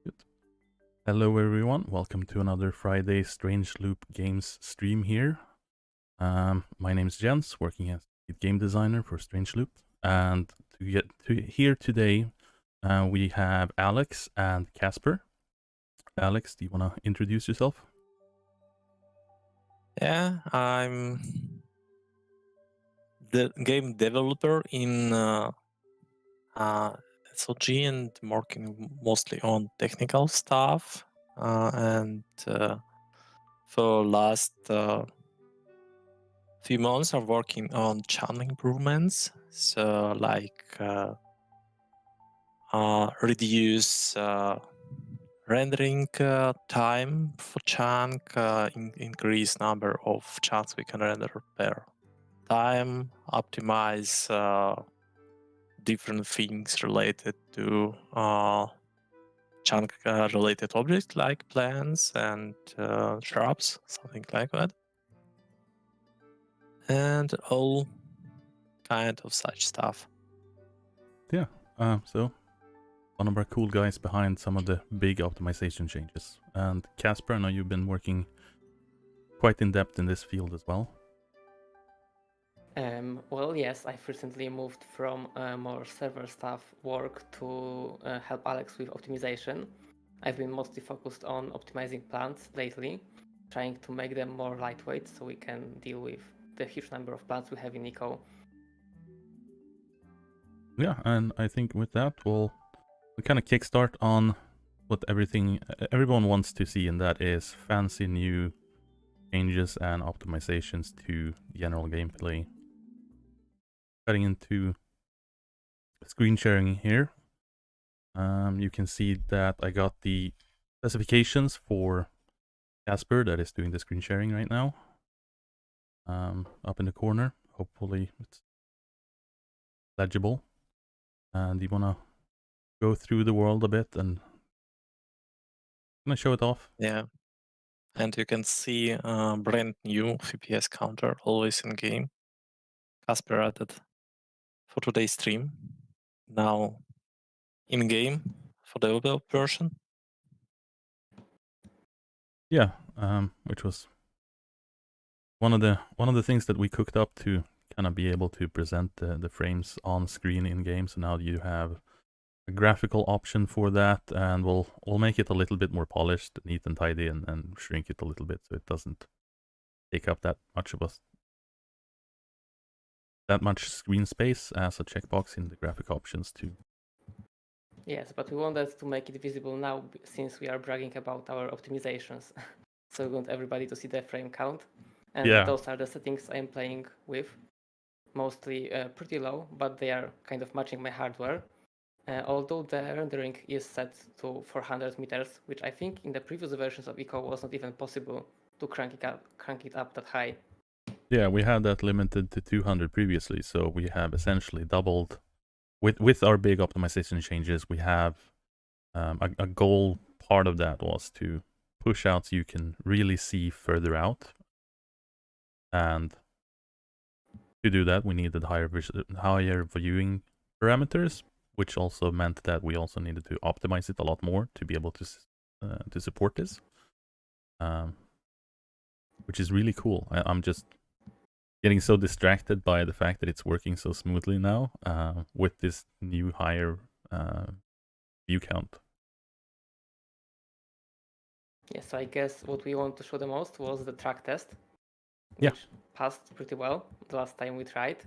Good. Hello everyone, welcome to another Friday Strange Loop Games stream here. My name is Jens, working as a game designer for Strange Loop, and here today we have Alex and Kacper. Alex, do you want to introduce yourself? Yeah, I'm the game developer in SOG and working mostly on technical stuff. And for last few months, I'm working on channel improvements. So like reduce rendering time for chunk, increase number of chunks we can render per time, optimize different things related to chunk related objects like plants and shrubs, something like that, and all kind of such stuff. Yeah, so one of our cool guys behind some of the big optimization changes. And Kacper, I know you've been working quite in depth in this field as well. Well, yes, I've recently moved from more server stuff work to help Alex with optimization. I've been mostly focused on optimizing plants lately, trying to make them more lightweight so we can deal with the huge number of plants we have in Eco. Yeah, and I think with that we'll kind of kickstart on what everyone wants to see, and that is fancy new changes and optimizations to general gameplay. Cutting into screen sharing here, you can see that I got the specifications for Kacper that is doing the screen sharing right now. Up in the corner, hopefully it's legible. And you want to go through the world a bit and Can I show it off? Yeah. And you can see a brand new FPS counter always in game. Kacper added for today's stream. Now in game for the web version. Yeah, which was one of the things that we cooked up to kind of be able to present the frames on screen in game. So now you have a graphical option for that, and we'll make it a little bit more polished, neat and tidy, and shrink it a little bit so it doesn't take up that much screen space as a checkbox in the graphic options too. Yes, but we wanted to make it visible now since we are bragging about our optimizations. So we want everybody to see the frame count. And Yeah. those are the settings I'm playing with. Mostly pretty low, but they are kind of matching my hardware. Although the rendering is set to 400 meters, which I think in the previous versions of Eco was not even possible to crank it up that high. Yeah, we had that limited to 200 previously, so we have essentially doubled. With our big optimization changes, we have a goal. Part of that was to push out so you can really see further out, and to do that, we needed higher viewing parameters, which also meant that we also needed to optimize it a lot more to be able to support this, which is really cool. I'm just getting so distracted by the fact that it's working so smoothly now with this new higher view count. Yeah, so I guess what we want to show the most was the track test, Yeah. which passed pretty well the last time we tried.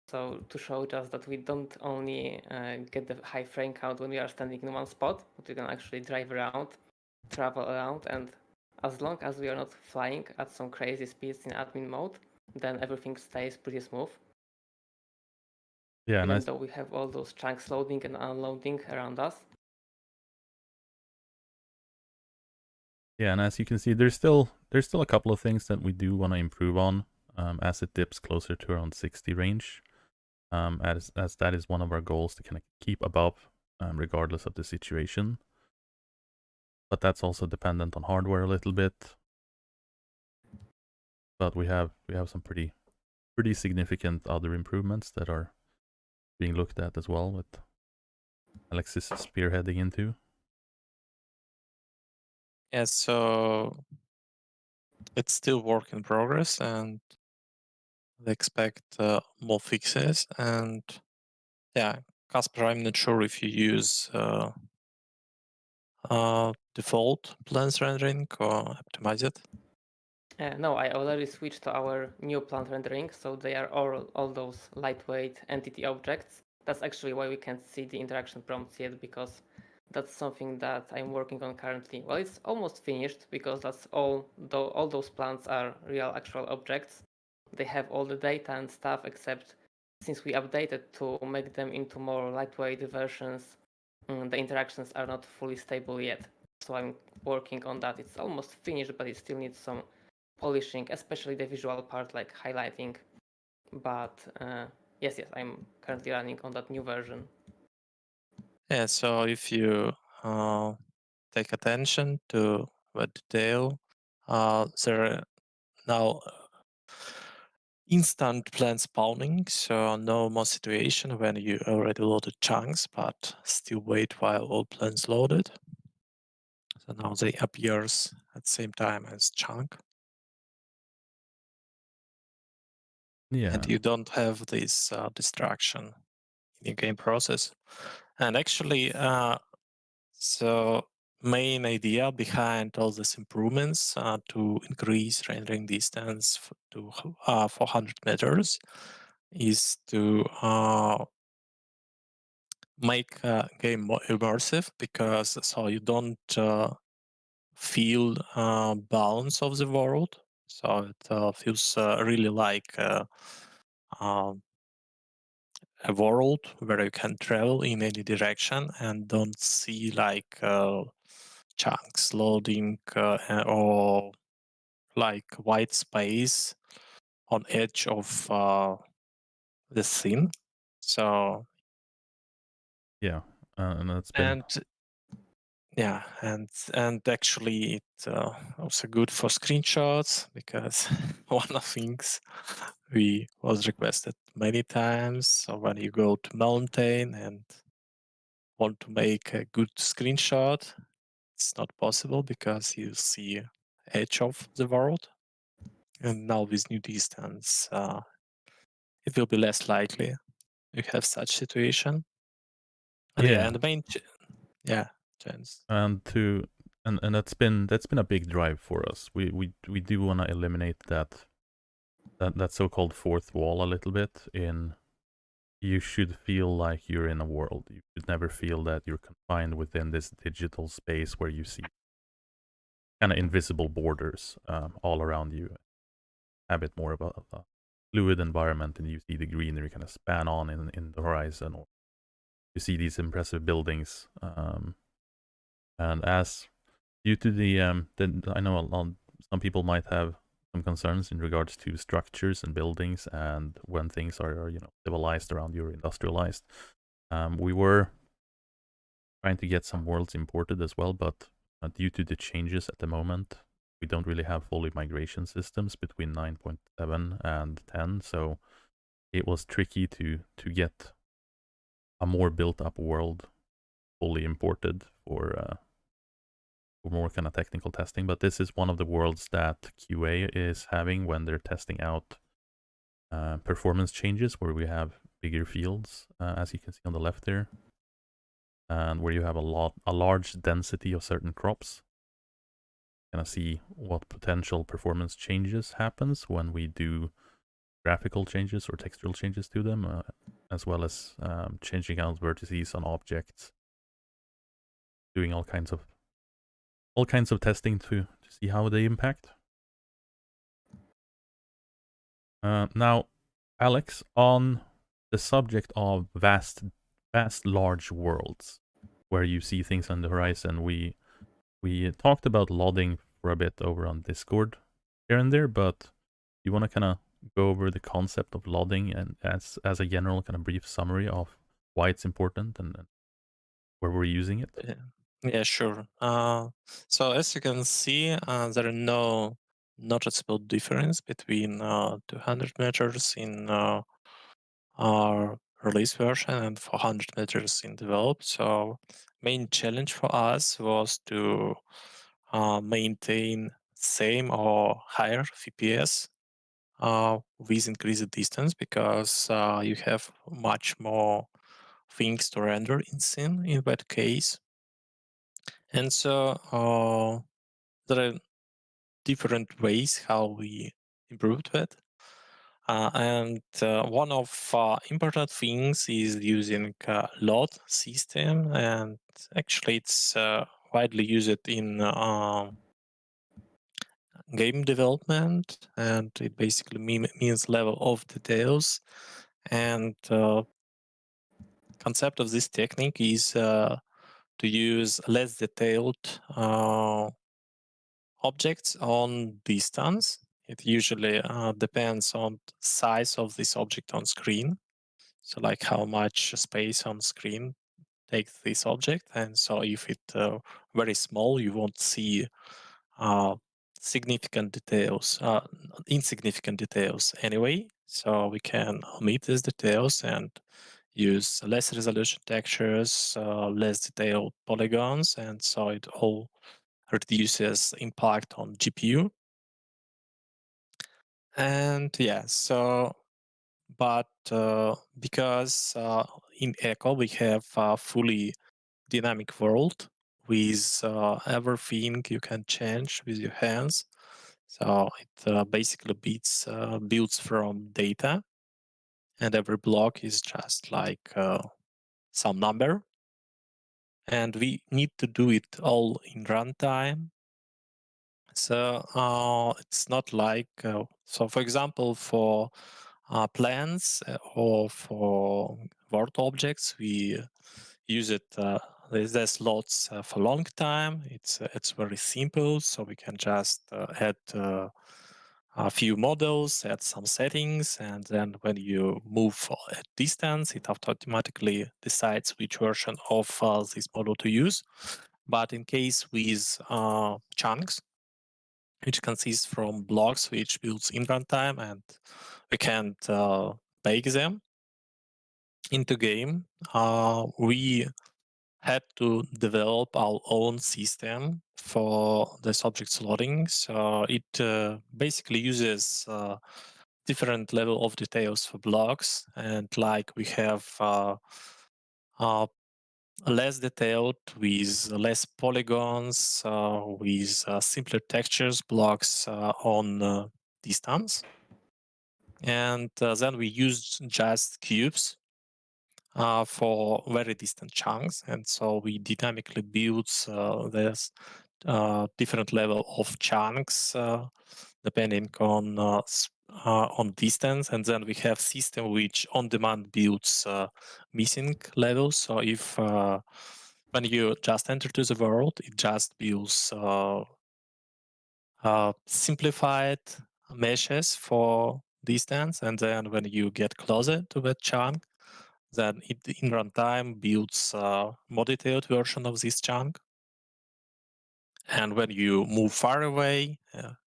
So to show just that we don't only get the high frame count when we are standing in one spot, but we can actually drive around, travel around, and as long as we are not flying at some crazy speeds in admin mode, then everything stays pretty smooth. Yeah, even though we have all those chunks loading and unloading around us. Yeah, and as you can see, there's still a couple of things that we do want to improve on as it dips closer to around 60 range, as that is one of our goals to kind of keep above regardless of the situation. But that's also dependent on hardware a little bit. But we have some pretty significant other improvements that are being looked at as well, with Alexis spearheading into. Yeah, so it's still work in progress, and they expect more fixes. And yeah, Kacper, I'm not sure if you use default plans rendering or optimize it. No, I already switched to our new plant rendering, so they are all those lightweight entity objects. That's actually why we can't see the interaction prompts yet, because that's something that I'm working on currently. Well, it's almost finished, because that's all those plants are real actual objects. They have all the data and stuff, except since we updated to make them into more lightweight versions, the interactions are not fully stable yet. So I'm working on that. It's almost finished, but it still needs some polishing, especially the visual part like highlighting. But yes, I'm currently running on that new version. Yeah, so if you take attention to the detail, there are now instant plan spawning, so no more situation when you already loaded chunks, but still wait while all plans loaded. So now they appears at the same time as chunk. Yeah. And you don't have this distraction in your game process. And actually, so main idea behind all these improvements to increase rendering distance to 400 meters is to make game more immersive, because so you don't feel balance of the world. So it feels really like um, a world where you can travel in any direction and don't see like chunks loading or like white space on edge of the scene. So Yeah, and that's been Yeah, and actually it also good for screenshots because one of things we was requested many times. So when you go to mountain and want to make a good screenshot, it's not possible because you see edge of the world. And now with new distance, it will be less likely you have such situation. And yeah, Yeah, and the main yeah, chance. and that's been a big drive for us. We do want to eliminate that so-called fourth wall a little bit. In you should feel like you're in a world. You should never feel that you're confined within this digital space where you see kind of invisible borders all around you. Have it more of a fluid environment, and you see the greenery kind of span on in the horizon, or you see these impressive buildings. And as due to I know some people might have some concerns in regards to structures and buildings, and when things are civilized around you or industrialized. We were trying to get some worlds imported as well, but due to the changes at the moment, we don't really have fully migration systems between 9.7 and 10, so it was tricky to get a more built up world fully imported for more kind of technical testing. But this is one of the worlds that QA is having when they're testing out performance changes, where we have bigger fields, as you can see on the left there, and where you have a large density of certain crops. Kind of see what potential performance changes happens when we do graphical changes or textural changes to them, as well as changing out vertices on objects, doing all kinds of testing to see how they impact. Now, Alex, on the subject of vast, large worlds, where you see things on the horizon, we talked about lodding for a bit over on Discord here and there, but you want to kind of go over the concept of lodding and as a general kind of brief summary of why it's important and where we're using it? Yeah, yeah, sure. So as you can see, there are no noticeable difference between 200 meters in our release version and 400 meters in develop. So main challenge for us was to maintain same or higher FPS with increased distance because you have much more things to render in scene in that case. And so there are different ways how we improved that. And one of important things is using LOD system, and actually it's widely used in game development, and it basically means level of details. And concept of this technique is to use less detailed objects on distance. It usually depends on size of this object on screen. So like how much space on screen takes this object. And so if it very small, you won't see uh, significant details, insignificant details anyway. So we can omit these details and use less resolution textures, less detailed polygons, and so it all reduces impact on GPU. And yeah, so but because in Echo we have a fully dynamic world with everything you can change with your hands. So it basically builds from data, and every block is just like some number. And we need to do it all in runtime. So it's not like, so for example, for plans or for word objects, we use it. There's lots for long time. It's very simple, so we can just add a few models, add some settings, and then when you move at distance, it automatically decides which version of this model to use. But in case with chunks, which consists from blocks which builds in runtime, and we can't bake them into game, we had to develop our own system for this objects loading. So it basically uses different level of details for blocks, and like we have less detailed with less polygons, with simpler textures blocks on distance. And then we used just cubes for very distant chunks. And so we dynamically build this different level of chunks depending on distance. And then we have system which on demand builds missing levels. So if when you just enter to the world, it just builds simplified meshes for distance, and then when you get closer to that chunk, then it in runtime builds a more detailed version of this chunk. And when you move far away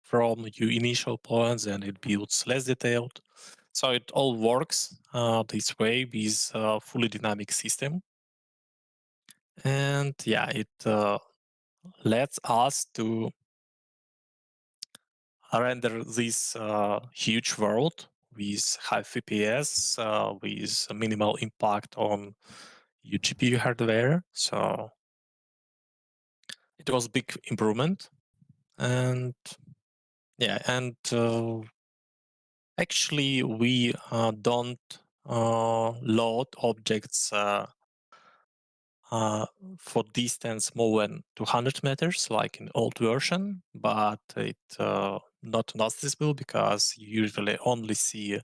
from your initial point, then it builds less detailed. So it all works this way with a fully dynamic system. And yeah, it lets us to render this huge world with high FPS, with minimal impact on your GPU hardware. So it was big improvement. And yeah, and actually we don't load objects for distance more than 200 meters, like in old version, but it not noticeable because you usually only see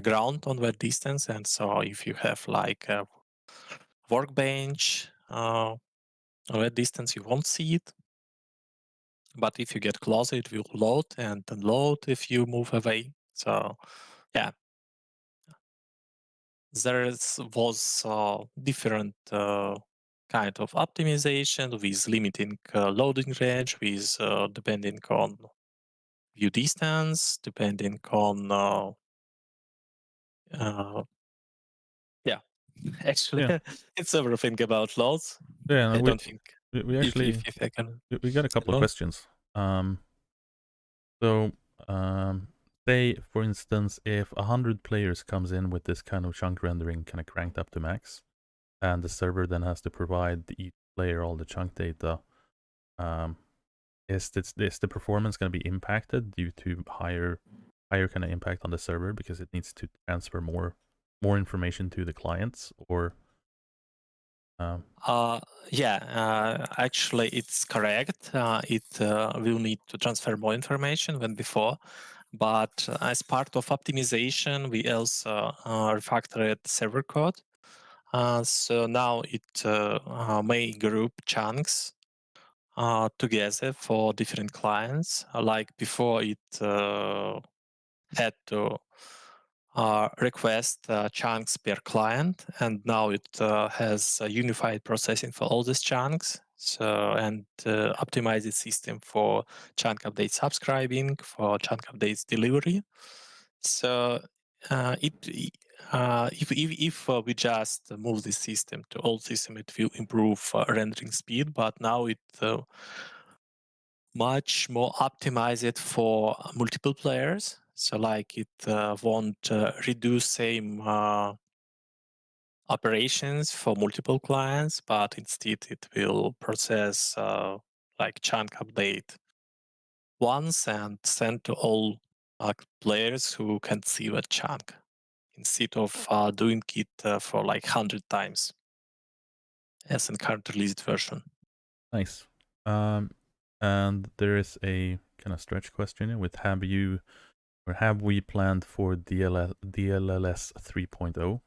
ground on that distance. And so if you have like a workbench on that distance, you won't see it. But if you get closer, it will load and unload if you move away. So yeah, there was different kind of optimization with limiting loading range, with depending on view distance, depending on yeah, actually Yeah. it's everything about loads. Yeah, I no, don't think we actually if I can we got a couple of load. questions. So say for instance, if 100 players comes in with this kind of chunk rendering kind of cranked up to max, and the server then has to provide each player all the chunk data, is the performance going to be impacted due to higher kind of impact on the server because it needs to transfer more information to the clients, or Yeah, actually, it's correct. It will need to transfer more information than before. But as part of optimization, we also refactored server code. So now it may group chunks together for different clients. Like before, it had to request chunks per client, and now it has unified processing for all these chunks. So and optimized system for chunk update subscribing, for chunk updates delivery. So if we just move this system to old system, it will improve rendering speed. But now it much more optimized for multiple players. So like it won't reduce same operations for multiple clients, but instead it will process like chunk update once and send to all players who can see that chunk, instead of doing it for like 100 times as in current released version. nice. And there is a kind of stretch question here with have we planned for DLLS 3.0?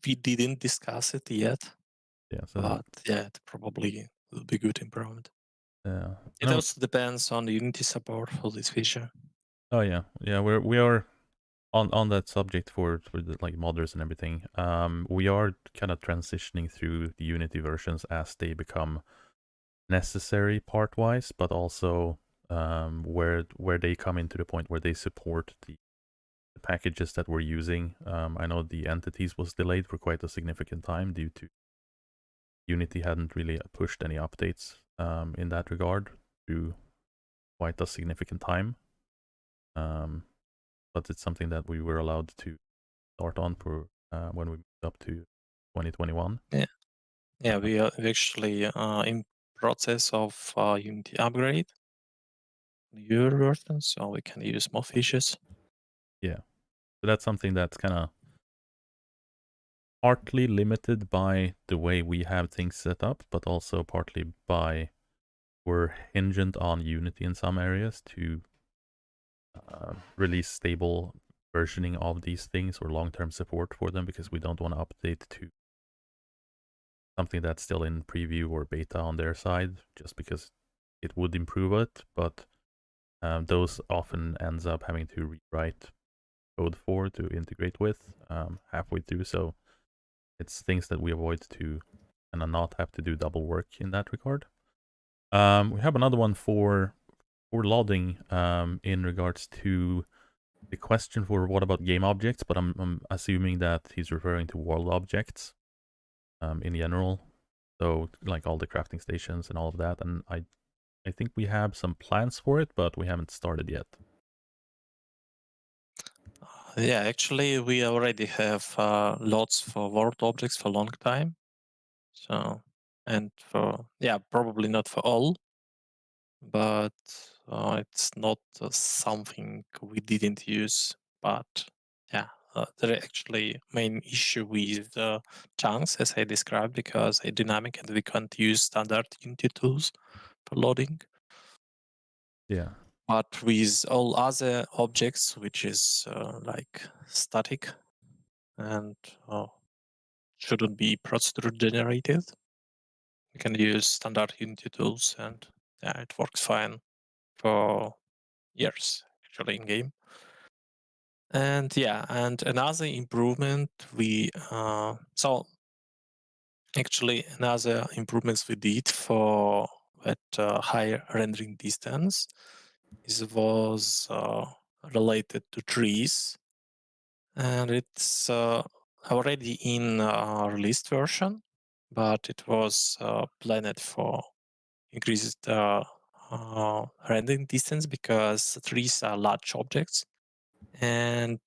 We didn't discuss it yet, Yeah, so but yeah, it probably will be good improvement. It no, also depends on the Unity support for this feature. oh yeah, we are on that subject for the like modders and everything, we are kind of transitioning through the Unity versions as they become necessary part wise, but also where they come into the point where they support the packages that we're using. I know the entities was delayed for quite a significant time due to Unity hadn't really pushed any updates in that regard through quite a significant time. But it's something that we were allowed to start on for when we moved up to 2021. Yeah, we are actually in process of Unity upgrade, newer version, so we can use more features. Yeah, so that's something that's kind of partly limited by the way we have things set up, but also partly by we're hinged on Unity in some areas to release stable versioning of these things or long-term support for them, because we don't want to update to something that's still in preview or beta on their side, just because it would improve it, but those often ends up having to rewrite code for to integrate with halfway through. So it's things that we avoid to and not have to do double work in that regard. We have another one for loading in regards to the question for what about game objects, but I'm assuming that he's referring to world objects in general. So like all the crafting stations and all of that. And I think we have some plans for it, but we haven't started yet. Yeah, actually, we already have lots for world objects for a long time. So, and for, yeah, probably not for all, but it's not something we didn't use. But yeah, the actually main issue with chunks, as I described, because they're dynamic and we can't use standard Unity tools for loading. Yeah. But with all other objects, which is like static and shouldn't be procedure generated, you can use standard Unity tools, and yeah, it works fine for years actually in game. And yeah, and another improvement we actually another improvements we did for that higher rendering distance was related to trees, and it's already in released version, but it was planned for increased rendering distance because trees are large objects. And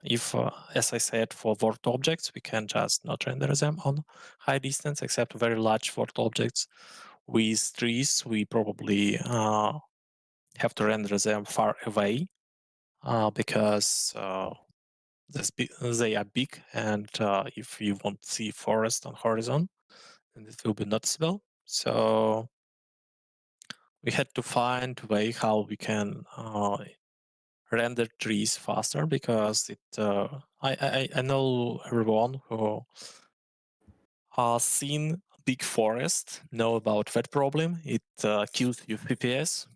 if, as I said, for word objects, we can just not render them on high distance, except very large word objects. With trees, we probably have to render them far away because they are big, and if you want to see forest on horizon, then it will be noticeable. So we had to find a way how we can render trees faster, because it I know everyone who has seen big forest know about that problem. It kills your FPS,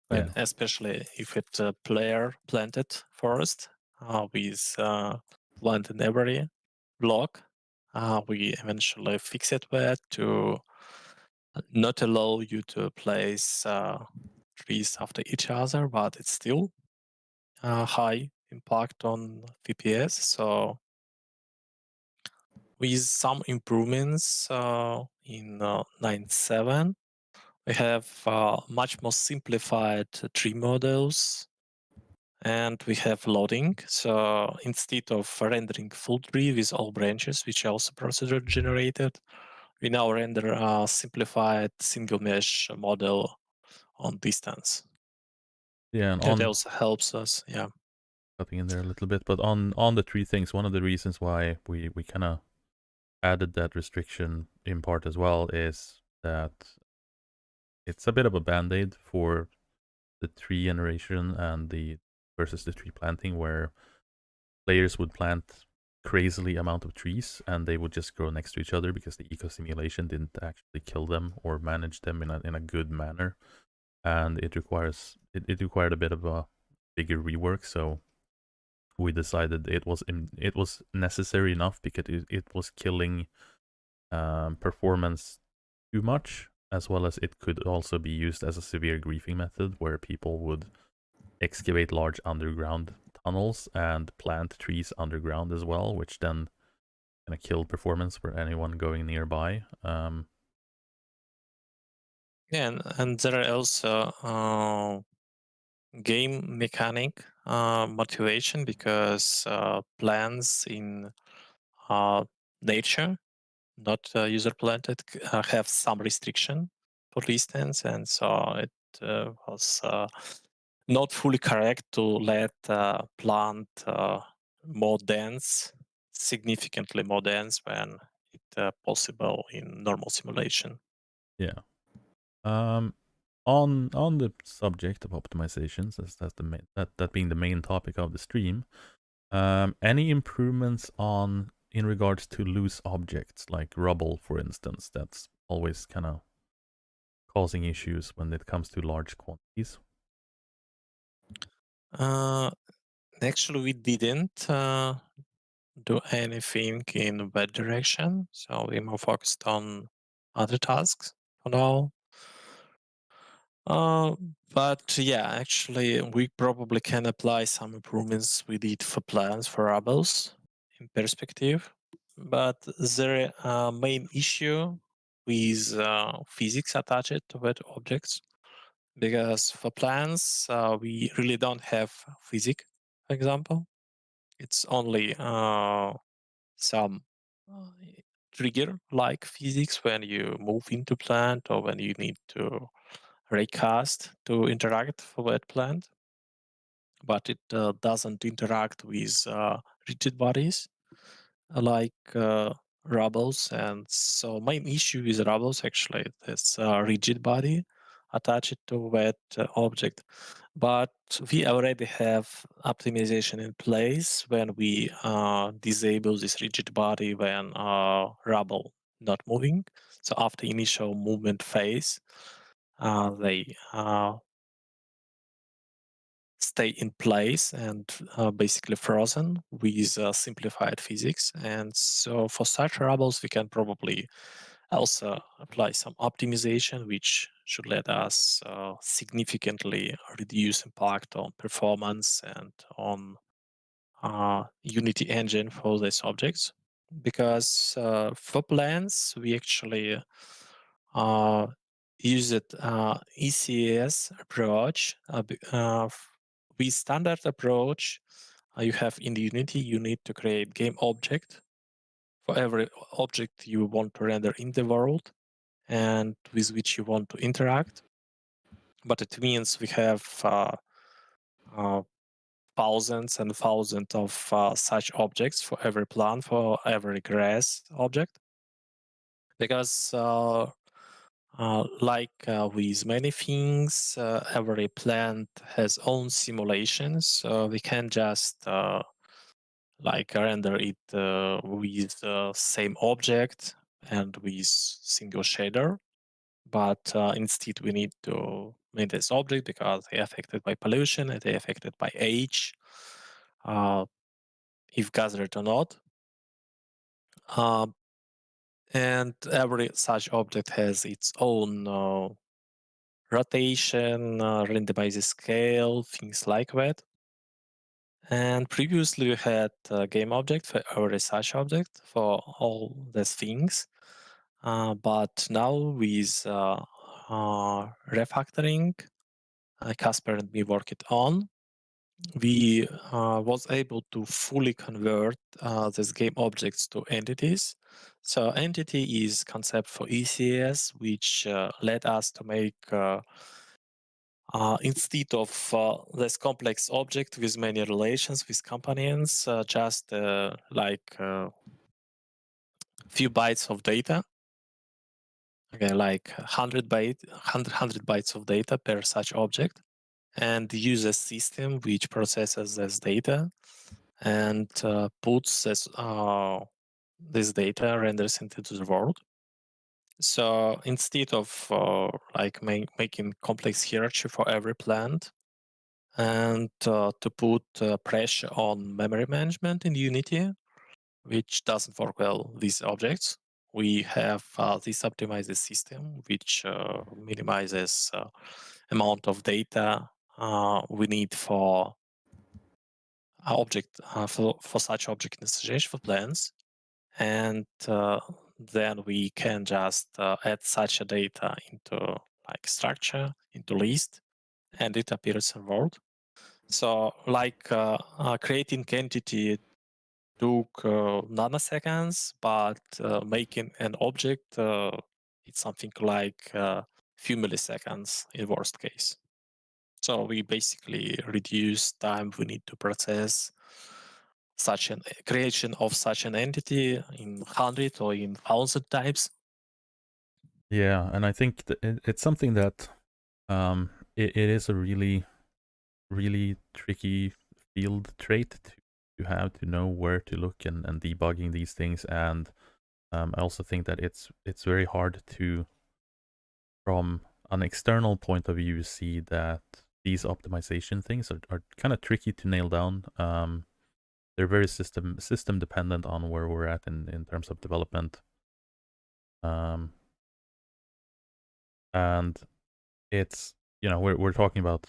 and Yeah. especially if it's a player planted forest with plant in every block. We eventually fix it that to not allow you to place trees after each other, but it's still high impact on FPS. So with some improvements in 9.7, we have much more simplified tree models, and we have loading. So instead of rendering full tree with all branches, which are also procedure generated, we now render a simplified single mesh model on distance. Yeah, and That on also helps us. Yeah. cutting in there a little bit, but on the three things, one of the reasons why we kind of added that restriction in part as well is that it's a bit of a band-aid for the tree generation and the versus the tree planting, where players would plant crazily amount of trees and they would just grow next to each other because the eco simulation didn't actually kill them or manage them in a good manner, and it required a bit of a bigger rework. So we decided it was necessary enough because it was killing performance too much, as well as it could also be used as a severe griefing method where people would excavate large underground tunnels and plant trees underground as well, which then kind of killed performance for anyone going nearby. Yeah, and there are also game mechanic motivation because plants in nature, not user planted, have some restriction for distance, and so it was not fully correct to let plant more dense, significantly more dense when it possible in normal simulation. Yeah. On the subject of optimizations, as that's the main, that being the main topic of the stream, any improvements on in regards to loose objects like rubble, for instance, that's always kind of causing issues when it comes to large quantities. Actually, we didn't do anything in that direction, so we're more focused on other tasks for now. Uh, but yeah, actually, we probably can apply some improvements we did for plans for rebels in perspective. But the main issue with physics attached to that objects, because for plans we really don't have physics. For example, it's only some uh, trigger like physics when you move into plant or when you need to recast to interact for that plant, but it doesn't interact with rigid bodies like rubbles. And so main issue with rubbles actually is rigid body attached to that object. But we already have optimization in place when we disable this rigid body when rubble not moving. So after initial movement phase, they stay in place and basically frozen with simplified physics. And so for such rubbles, we can probably also apply some optimization, which should let us significantly reduce impact on performance and on Unity engine for these objects. Because for plans, we actually uh, used ECS approach. With standard approach, you have in the Unity, you need to create game object for every object you want to render in the world and with which you want to interact. But it means we have thousands and thousands of such objects for every plant, for every grass object. Because with many things, every plant has own simulations. So we can just render it with the same object and with single shader. But instead, we need to make this object because they're affected by pollution, they're affected by age, if gathered or not. And every such object has its own rotation, randomized scale, things like that. And previously we had a game object for every such object for all these things. But now with refactoring, Kacper and me worked on, we was able to fully convert these game objects to entities. So entity is concept for ECS, which led us to make instead of this complex object with many relations with companions, just few bytes of data. Okay, like 100 bytes of data per such object, and use a system which processes this data and puts this data renders into the world. So instead of making complex hierarchy for every plant, and to put pressure on memory management in Unity, which doesn't work well with objects. We have this optimized system, which minimizes amount of data we need for object for such object instantiation for plans, and then we can just add such a data into like structure, into list, and it appears in Word. So like creating entity took nanoseconds, but making an object it's something like few milliseconds in worst case. So we basically reduce time we need to process such an creation of such an entity in 100 or in 1,000 times. Yeah, and I think that it's something that it is a really tricky field trait to have, to know where to look and debugging these things. And I also think that it's very hard to, from an external point of view, see that these optimization things are kind of tricky to nail down. They're very system dependent on where we're at in terms of development. And it's, we're talking about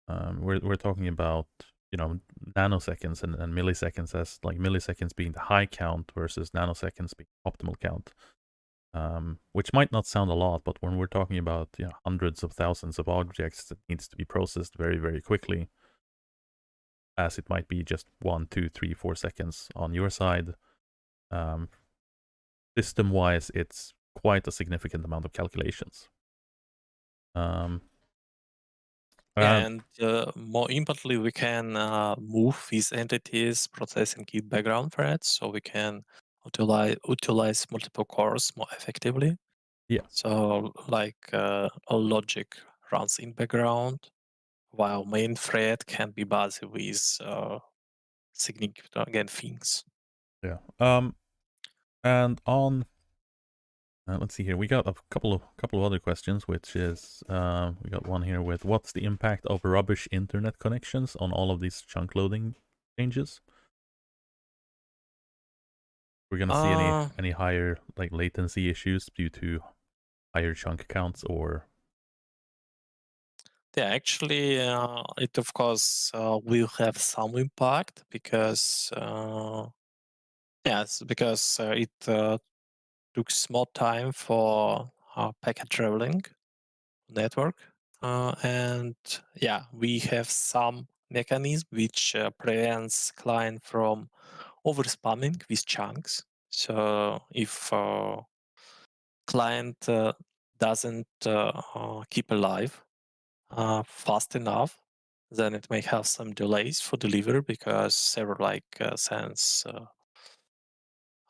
we're talking about nanoseconds and milliseconds, as like milliseconds being the high count versus nanoseconds being optimal count, which might not sound a lot, but when we're talking about hundreds of thousands of objects that needs to be processed very, very quickly, as it might be just 1, 2, 3, 4 seconds on your side, system wise it's quite a significant amount of calculations. And more importantly, we can move these entities processing in background threads, so we can utilize multiple cores more effectively. Yeah. So like a logic runs in background, while main thread can be busy with significant again things. Yeah. And on let's see here. We got a couple of other questions, which is we got one here with, what's the impact of rubbish internet connections on all of these chunk loading changes? We're gonna see any higher like latency issues due to higher chunk counts, or? Yeah, actually, it of course will have some impact because yes, because it took more time for packet traveling network, and yeah, we have some mechanism which prevents client from over spamming with chunks. So if client doesn't keep alive fast enough, then it may have some delays for delivery because server sends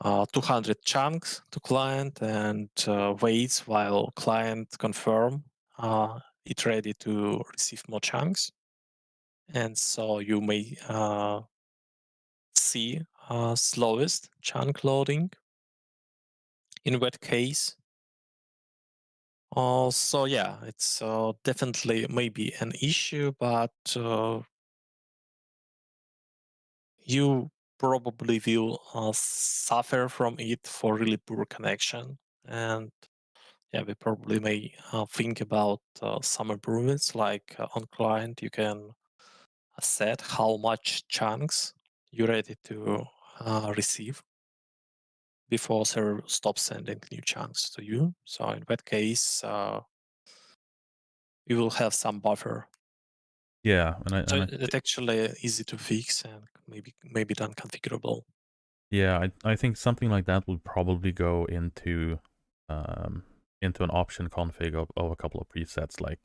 200 chunks to client and waits while client confirm it's ready to receive more chunks. And so you may see slowest chunk loading in that case. So yeah, it's definitely maybe an issue, but you probably will suffer from it for really poor connection. And yeah, we probably may think about some improvements, like on client, you can set how much chunks you're ready to receive before server stops sending new chunks to you. So in that case, you will have some buffer. Yeah, So it's actually easy to fix and maybe done configurable. Yeah, I think something like that would probably go into an option config of a couple of presets, like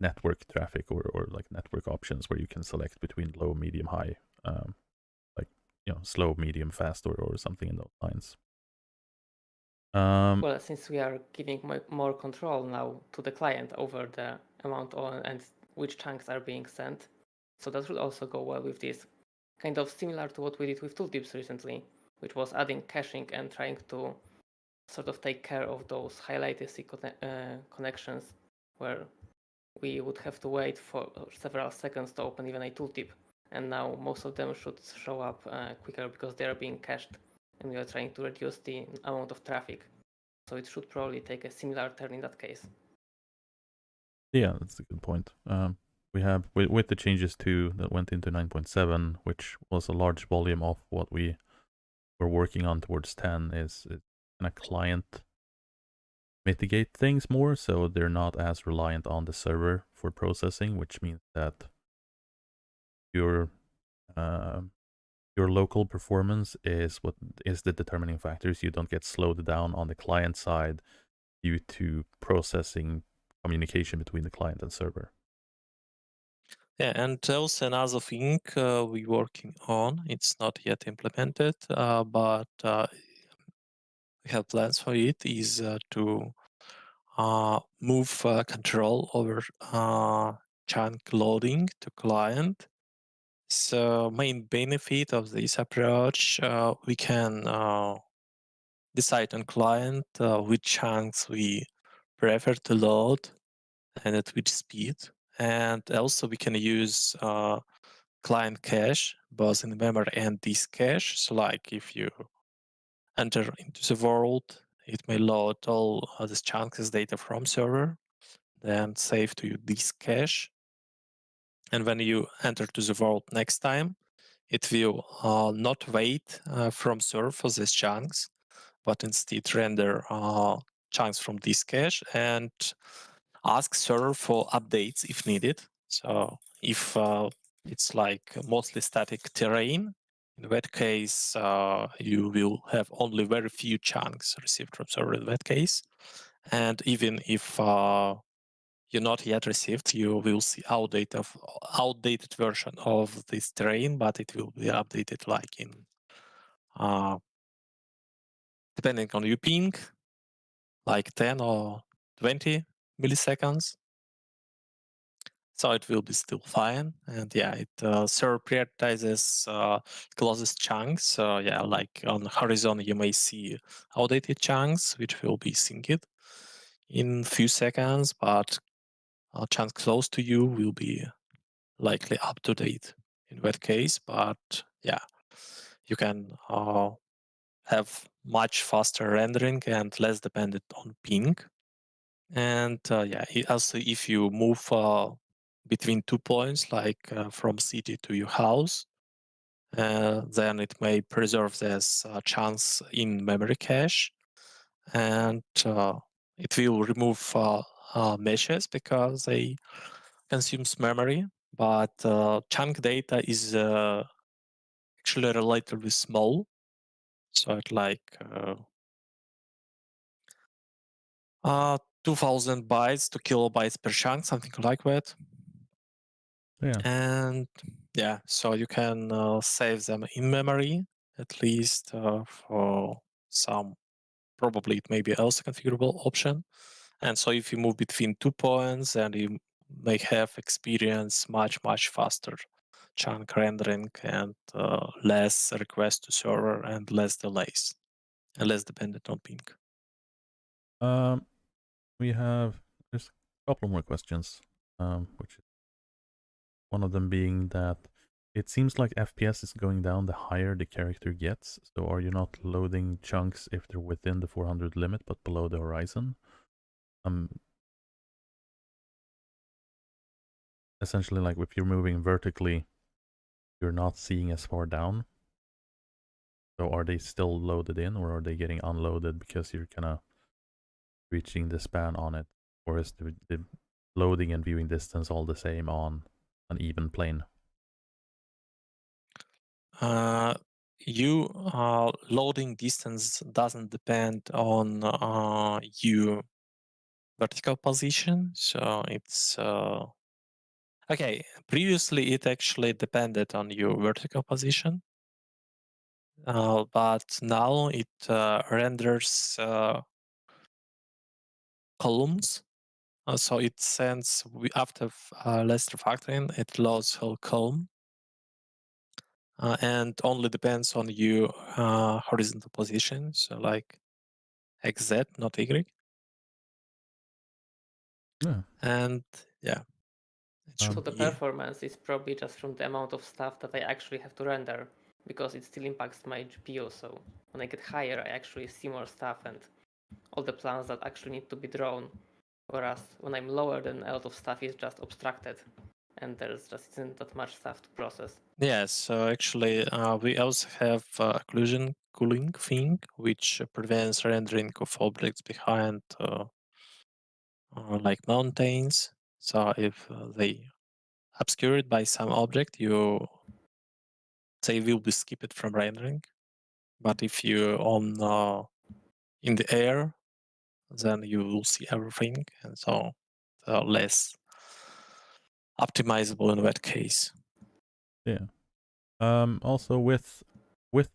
network traffic, or like network options, where you can select between low, medium, high, like slow, medium, fast, or something in those lines. Well, since we are giving more control now to the client over the amount and which chunks are being sent, so that would also go well with this. Kind of similar to what we did with tooltips recently, which was adding caching and trying to sort of take care of those high latency connections where we would have to wait for several seconds to open even a tooltip. And now most of them should show up quicker because they are being cached, and we are trying to reduce the amount of traffic. So it should probably take a similar turn in that case. Yeah, that's a good point. We have with the changes to that went into 9.7, which was a large volume of what we were working on towards 10, is kind of client mitigate things more, so they're not as reliant on the server for processing, which means that your local performance is what is the determining factors. You don't get slowed down on the client side due to processing communication between the client and server. Yeah, and also another thing we're working on, it's not yet implemented, but we have plans for it, is to move control over chunk loading to client. So main benefit of this approach, we can decide on client which chunks we prefer to load and at which speed. And also we can use client cache, both in memory and disk cache. So like if you enter into the world, it may load all these chunks as data from server, then save to your disk cache. And when you enter to the world next time, it will not wait from server for these chunks, but instead render chunks from disk cache and ask server for updates if needed. So if it's like mostly static terrain, in that case, you will have only very few chunks received from server in that case. And even if you're not yet received, you will see outdated version of this terrain, but it will be updated like in, depending on your ping, like 10 or 20 milliseconds. So it will be still fine. And yeah, it server prioritizes closest chunks. Yeah, like on horizon, you may see outdated chunks, which will be synced in few seconds, but chunks close to you will be likely up to date in that case. But yeah, you can have much faster rendering and less dependent on ping. And yeah, also if you move between 2 points, like from city to your house, then it may preserve this chunks in memory cache, and it will remove meshes because they consumes memory. But chunk data is actually relatively small, so it like 2000 bytes to kilobytes per chunk, something like that. Yeah. And yeah, so you can save them in memory, at least for some, probably it may be also configurable option. And so if you move between 2 points, then you may have experience much faster chunk rendering and less request to server and less delays and less dependent on ping. We have there's a couple more questions, which one of them being that it seems like FPS is going down the higher the character gets. So are you not loading chunks if they're within the 400 limit but below the horizon? Essentially, like if you're moving vertically, you're not seeing as far down. So are they still loaded in, or are they getting unloaded because you're kind of reaching the span on it? Or is the loading and viewing distance all the same on an even plane? You loading distance doesn't depend on your vertical position, so it's okay. Previously, it actually depended on your vertical position, but now it renders columns. So it sends after less refactoring, it loads whole column. And only depends on your horizontal position, so like XZ, not Y. Yeah. And yeah, it So should the be. performance is probably just from the amount of stuff that I actually have to render, because it still impacts my GPU. So when I get higher, I actually see more stuff and all the plans that actually need to be drawn. Whereas when I'm lower, then a lot of stuff is just abstracted, and there's just isn't that much stuff to process. Yes, so actually, we also have occlusion cooling thing, which prevents rendering of objects behind, like mountains. So if they obscured by some object, they will be skipped from rendering. But if you on in the air, then you will see everything, and so less optimizable in that case. Yeah. Also with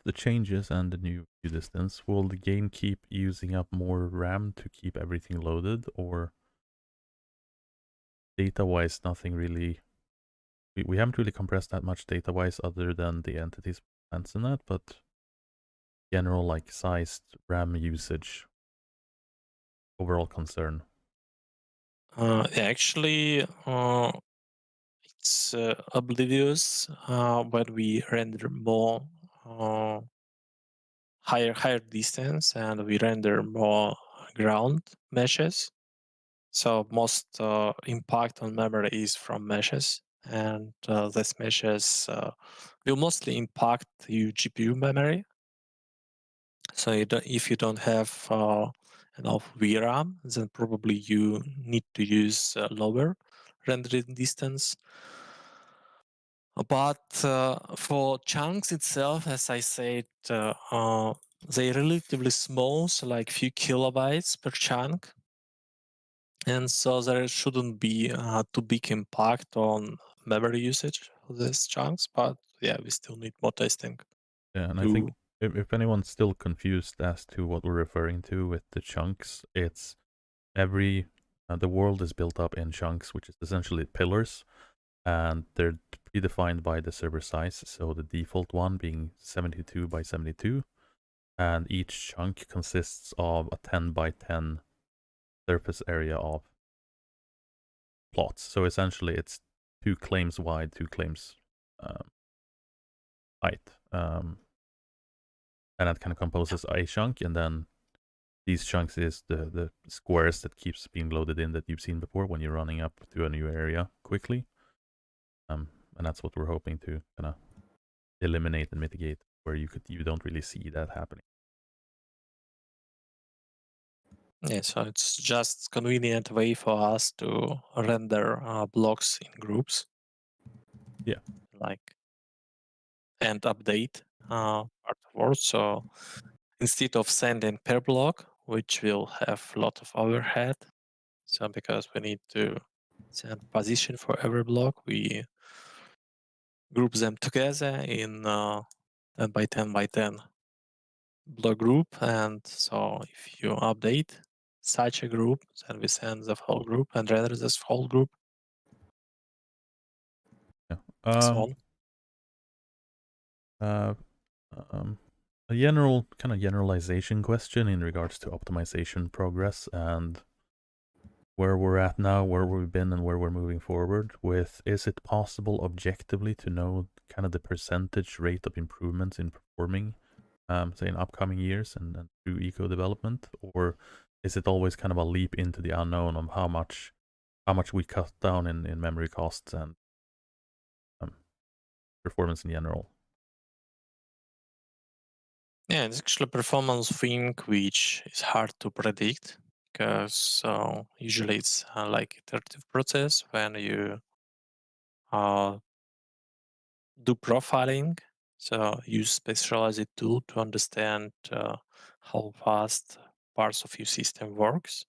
the changes and the new view distance, will the game keep using up more RAM to keep everything loaded, or data-wise nothing really? We haven't really compressed that much data-wise other than the entities plants in that, but general like sized RAM usage, overall concern. Actually, it's oblivious when we render more uh, higher distance and we render more ground meshes. So most impact on memory is from meshes, and these meshes will mostly impact your GPU memory. So if you don't have enough VRAM, then probably you need to use lower rendering distance. But for chunks itself, as I said, they're relatively small, so like few kilobytes per chunk. And so there shouldn't be too big impact on memory usage of these chunks. But yeah, we still need more testing. Yeah, and I To think if anyone's still confused as to what we're referring to with the chunks, it's every the world is built up in chunks, which is essentially pillars, and they're predefined by the server size. So the default one being 72 by 72, and each chunk consists of a 10 by 10 surface area of plots. So essentially, it's 2 claims wide, 2 claims um, height, and that kind of composes a chunk, and then these chunks is the squares that keeps being loaded in that you've seen before when you're running up to a new area quickly. And that's what we're hoping to kind of eliminate and mitigate, where you don't really see that happening. yeah, so it's just convenient way for us to render blocks in groups. Yeah. Like and update afterwards. So instead of sending per block, which will have a lot of overhead, so because we need to send position for every block, we group them together in 10 by 10 by 10 block group. And so if you update such a group, then we send the whole group and render this whole group, Yeah. and so on. Uh, a general kind of generalization question in regards to optimization progress and where we're at now, where we've been, and where we're moving forward with. Is it possible objectively to know kind of the percentage rate of improvements in performing, say, in upcoming years and through eco development, or is it always kind of a leap into the unknown of how much we cut down in memory costs and um, performance in general? Yeah, it's actually a performance thing which is hard to predict because usually it's like iterative process when you uh, do profiling. So use specialized tool to understand how fast parts of your system works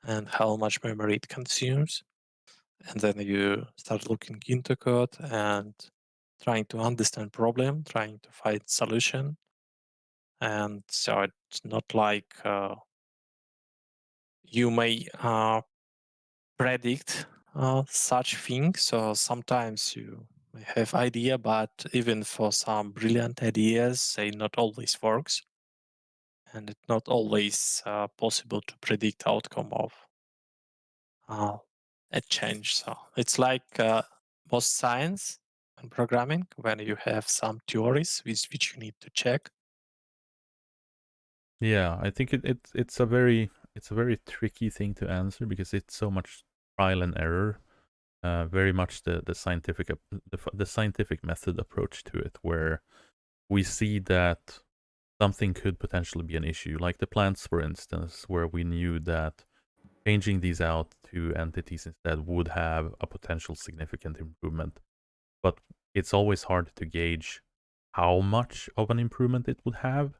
and how much memory it consumes. And then you start looking into code and trying to understand problem, trying to find solution. And so it's not like you may predict such things. So sometimes you may have idea, but even for some brilliant ideas, they not always works, and it's not always possible to predict outcome of uh, a change. So it's like most science and programming when you have some theories which you need to check. Yeah, I think it's a very tricky thing to answer because it's so much trial and error. Very much the scientific method approach to it, where we see that something could potentially be an issue, like the plants, for instance, where we knew that changing these out to entities instead would have a potential significant improvement. But it's always hard to gauge how much of an improvement it would have.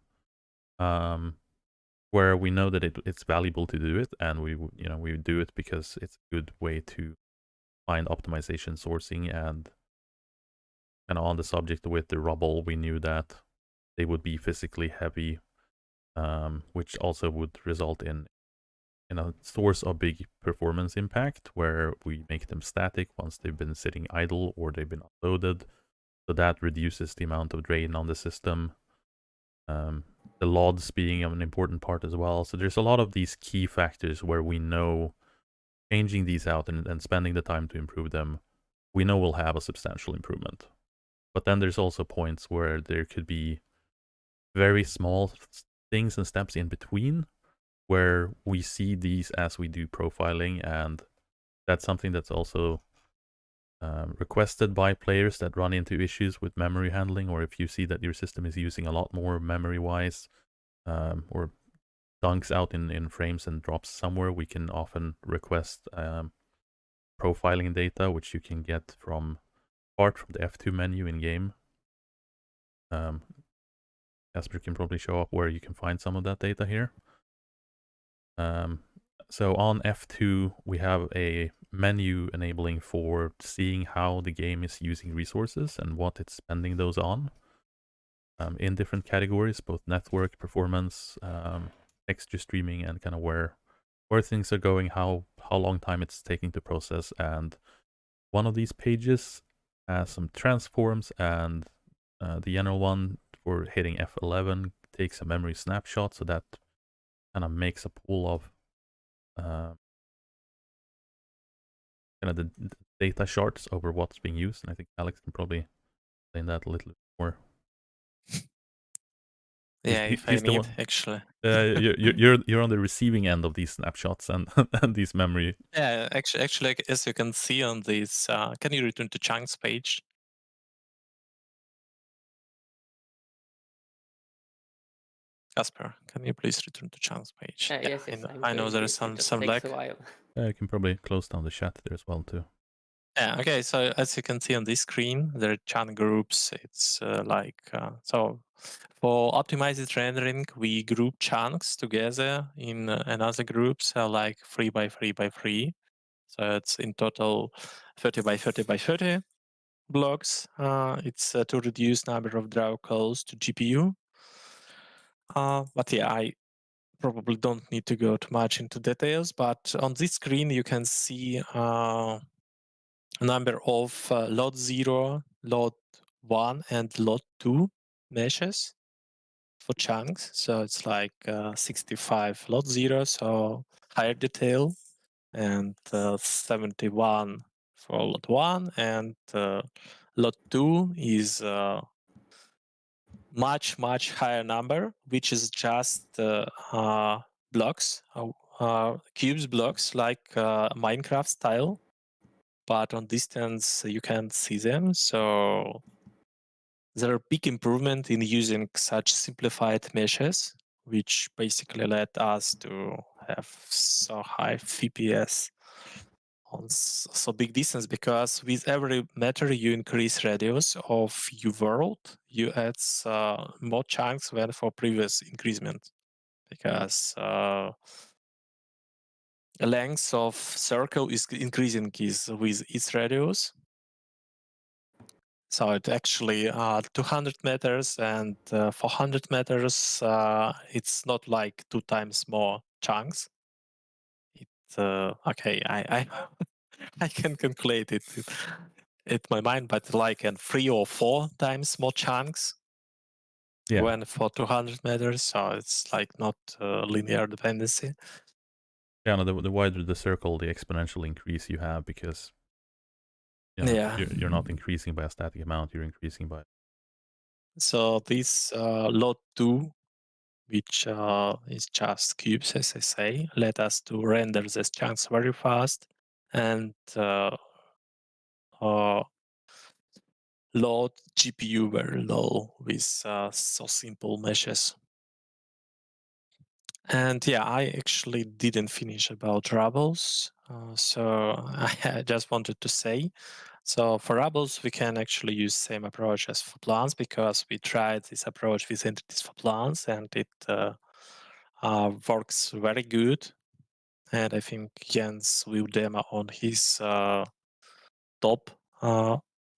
Where we know that it's valuable to do it, and we do it because it's a good way to find optimization sourcing. And on the subject with the rubble, we knew that they would be physically heavy, which also would result in a source of big performance impact, where we make them static once they've been sitting idle or they've been unloaded. So that reduces the amount of drain on the system. The LODs being an important part as well. So there's a lot of these key factors where we know changing these out and spending the time to improve them, we know we'll have a substantial improvement. But then there's also points where there could be very small things and steps in between where we see these as we do profiling, and that's something that's also requested by players that run into issues with memory handling, or if you see that your system is using a lot more memory-wise, or dunks out in frames and drops somewhere, we can often request profiling data, which you can get from the F2 menu in game. Kacper can probably show up where you can find some of that data here. So on F2, we have a menu enabling for seeing how the game is using resources and what it's spending those on, in different categories, both network, performance, texture streaming, and kind of where things are going, how long time it's taking to process. And one of these pages has some transforms, and the general one for hitting F11 takes a memory snapshot, so that kind of makes a pool of kind of the data shards over what's being used. And I think Alex can probably explain that a little bit more. Yeah, if I He's the need, one. actually. You're on the receiving end of these snapshots and and these memory. Yeah, actually, as you can see on this, can you return to chunks page? Kacper, can you please return to chunks page? Yes, I know there is it just some takes lag. a while. I can probably close down the chat there as well too. Yeah, okay, so as you can see on this screen, there are chunk groups. It's so for optimized rendering, we group chunks together in another groups, like 3 by 3 by 3. So it's in total 30 by 30 by 30 blocks. It's to reduce number of draw calls to GPU. But yeah, I probably don't need to go too much into details. But on this screen, you can see a number of lot 0, lot 1, and lot 2 meshes for chunks. So it's like 65 lot 0, so higher detail, and 71 for lot 1, and lot 2 is much higher number, which is just blocks, cubes blocks, like Minecraft style, but on distance you can't see them. So there are big improvement in using such simplified meshes, which basically led us to have so high FPS on so big distance, because with every meter you increase radius of your world, you add more chunks than for previous increasement, because the length of circle is increasing with its radius. So it actually 200 meters and 400 meters, it's not like 2 times more chunks. Okay, I I can calculate it in my mind, but like 3 or 4 times more chunks when for 200 meters. So it's like not linear dependency. Yeah, no, the wider the circle, the exponential increase you have, because Yeah. you're not increasing by a static amount, you're increasing by. So this load 2, which is just cubes, as I say, let us to render these chunks very fast and load GPU very low with so simple meshes. And yeah, I actually didn't finish about Rubbles. So I just wanted to say, so for Rubbles, we can actually use same approach as for plants, because we tried this approach with entities for plants, and it works very good. And I think Jens will demo on his top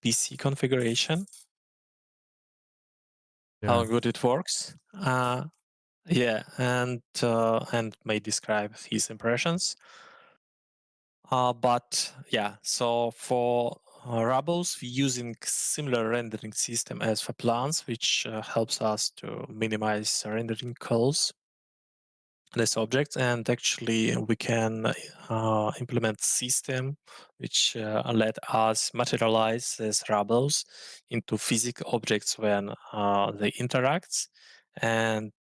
PC configuration how Yeah. good it works. Yeah, and may describe his impressions. But yeah, so for Rubbles, we're using similar rendering system as for plants, which helps us to minimize rendering calls, less objects, and actually we can implement system which let us materialize these Rubbles into physical objects when they interact, and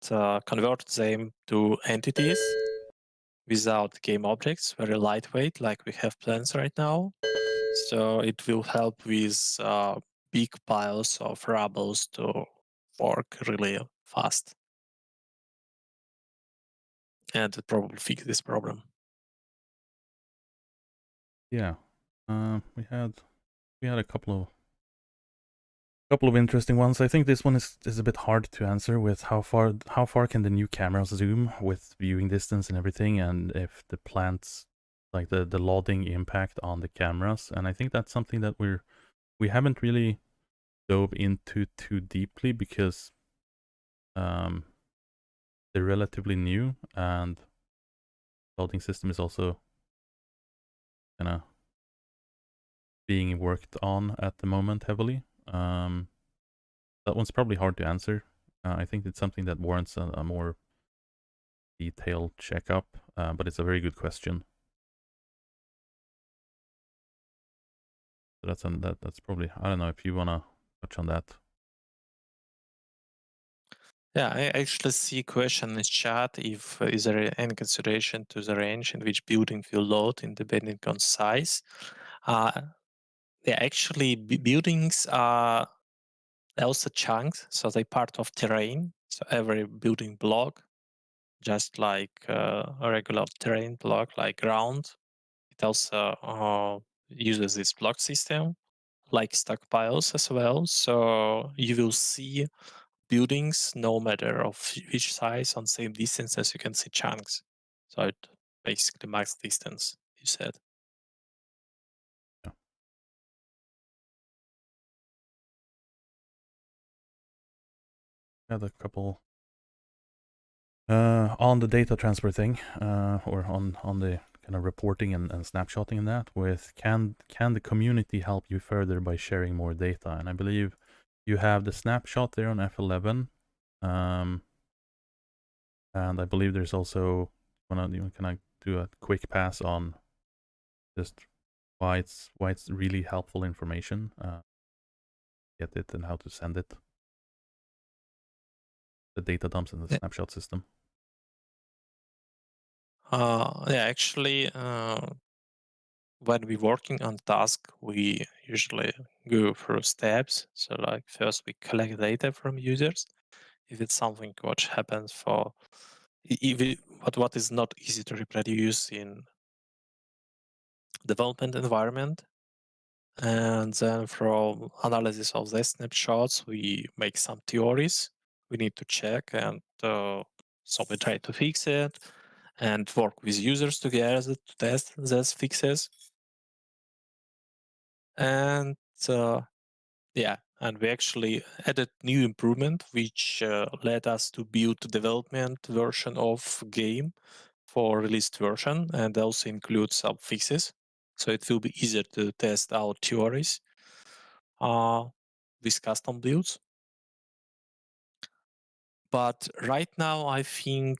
convert them to entities without game objects, very lightweight, like we have plans right now. So it will help with big piles of Rubbles to work really fast, and it probably fix this problem. Yeah. We had a couple of interesting ones. I think this one is a bit hard to answer, with how far can the new cameras zoom with viewing distance and everything, and if the plants, like the loading impact on the cameras. And I think that's something that we haven't really dove into too deeply, because they're relatively new, and loading system is also kind of being worked on at the moment heavily. That one's probably hard to answer. I think it's something that warrants a more detailed checkup, but it's a very good question. So that's probably, I don't know if you wanna touch on that. Yeah, I actually see a question in the chat if is there any consideration to the range in which building will load in depending on size. Yeah, actually buildings are also chunks, so they're part of terrain. So every building block, just like a regular terrain block, like ground, it also uses this block system, like stockpiles as well. So you will see buildings no matter of which size on same distance as you can see chunks. So it basically max distance, you said. Yeah. Had a couple on the data transfer thing, or on the kind of reporting and snapshotting and that, with can the community help you further by sharing more data? And I believe you have the snapshot there on F11, and I believe there's also you can I do a quick pass on just why it's really helpful information, get it and how to send it, the data dumps in the Yeah. snapshot system. Yeah, actually, when we're working on task, we usually go through steps. So like first we collect data from users. If it's something which happens for what is not easy to reproduce in development environment. And then from analysis of the snapshots, we make some theories we need to check, and so we try to fix it and work with users together to test those fixes. And yeah, and we actually added new improvement, which led us to build development version of game for released version, and also include some fixes. So it will be easier to test our theories with custom builds. But right now, I think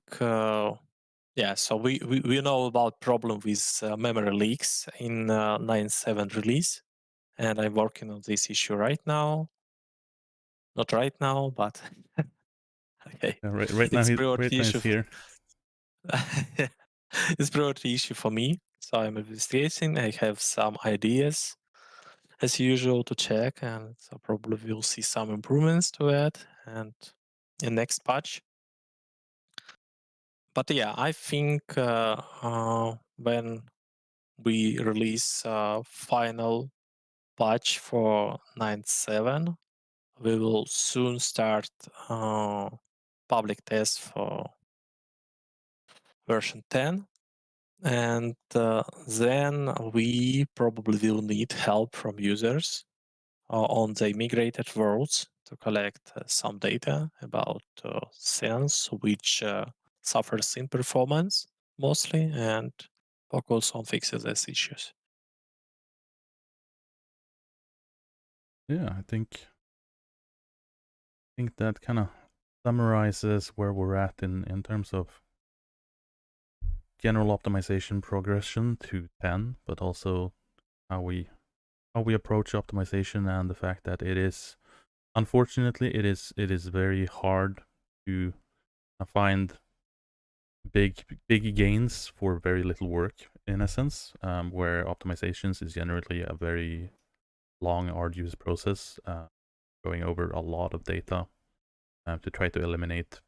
Yeah, so we know about problem with memory leaks in 9.7 release, and I'm working on this issue right now. Not right now, but okay. Right now, It's right priority now issue. he's here. It's priority issue for me, so I'm investigating. I have some ideas as usual to check, and so probably we'll see some improvements to it and in next patch. But yeah, I think when we release final patch for 9.7, we will soon start public test for version 10. And then we probably will need help from users on the migrated worlds to collect some data about scenes which suffers in performance mostly, and focus on fixes these issues. Yeah, I think that kind of summarizes where we're at in terms of general optimization progression to 10, but also how we approach optimization and the fact that it is, unfortunately, it is very hard to find big gains for very little work, in a sense, where optimizations is generally a very long, arduous process, going over a lot of data to try to eliminate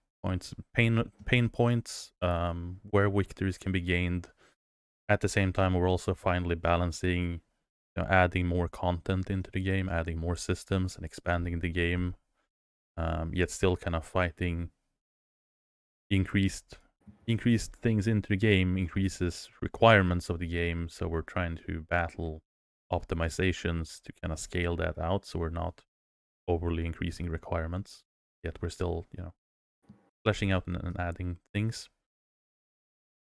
pain points, where victories can be gained. At the same time, we're also finally balancing, adding more content into the game, adding more systems, and expanding the game, yet still kind of fighting increased things into the game, increases requirements of the game. So we're trying to battle optimizations to kind of scale that out, so we're not overly increasing requirements, yet we're still, fleshing out and adding things.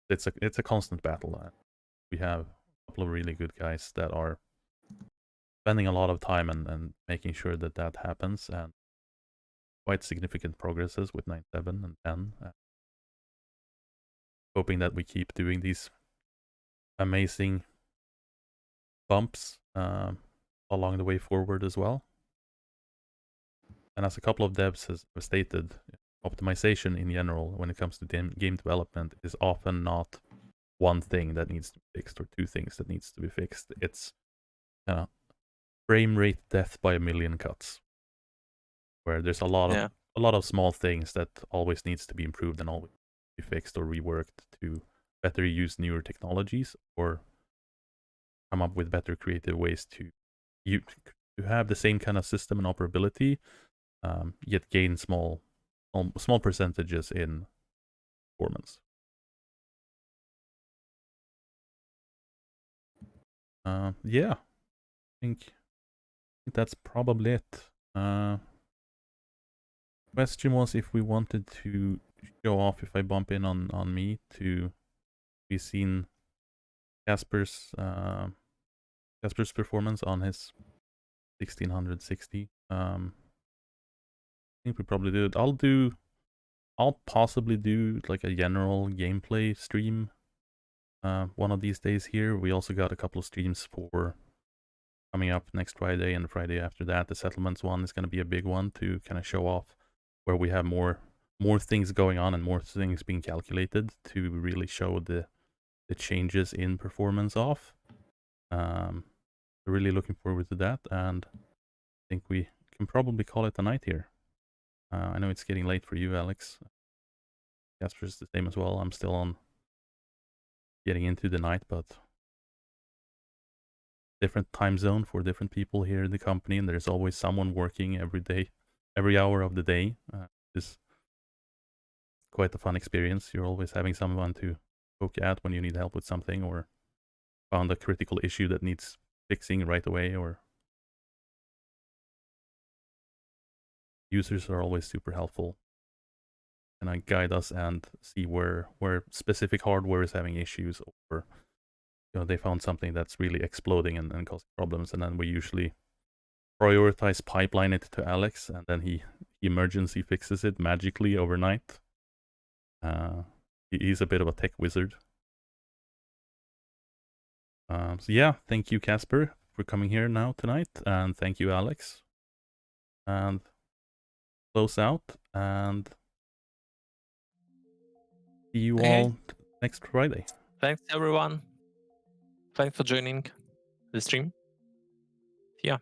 It's a constant battle. We have a couple of really good guys that are spending a lot of time and making sure that happens, and quite significant progresses with 9.7 and 10. Hoping that we keep doing these amazing bumps along the way forward as well. And as a couple of devs have stated, optimization in general, when it comes to game development, is often not one thing that needs to be fixed or two things that needs to be fixed. It's frame rate death by a million cuts, where there's a lot of small things that always needs to be improved and always be fixed or reworked to better use newer technologies or come up with better creative ways to have the same kind of system and operability, yet gain small percentages in performance. Yeah, I think that's probably it. Question was if we wanted to show off, if I bump in on me, to be seen Kacper's performance on his 1660. I think we probably do it. I'll possibly do like a general gameplay stream one of these days here. We also got a couple of streams for coming up next Friday and the Friday after that. The settlements one is going to be a big one to kind of show off where we have more things going on and more things being calculated to really show the changes in performance off. Really looking forward to that, and I think we can probably call it a night here. I know it's getting late for you, Alex. Kacper's the same as well. I'm still on getting into the night, but different time zone for different people here in the company, and there's always someone working every day, every hour of the day. It's quite a fun experience. You're always having someone to poke at when you need help with something or found a critical issue that needs fixing right away, or users are always super helpful and guide us and see where specific hardware is having issues, or they found something that's really exploding and causing problems, and then we usually prioritize pipeline it to Alex, and then he emergency fixes it magically overnight. He's a bit of a tech wizard. So yeah, thank you, Kacper, for coming here now tonight, and thank you, Alex. And close out, and see you Okay. all next Friday. Thanks, everyone. Thanks for joining the stream. Yeah.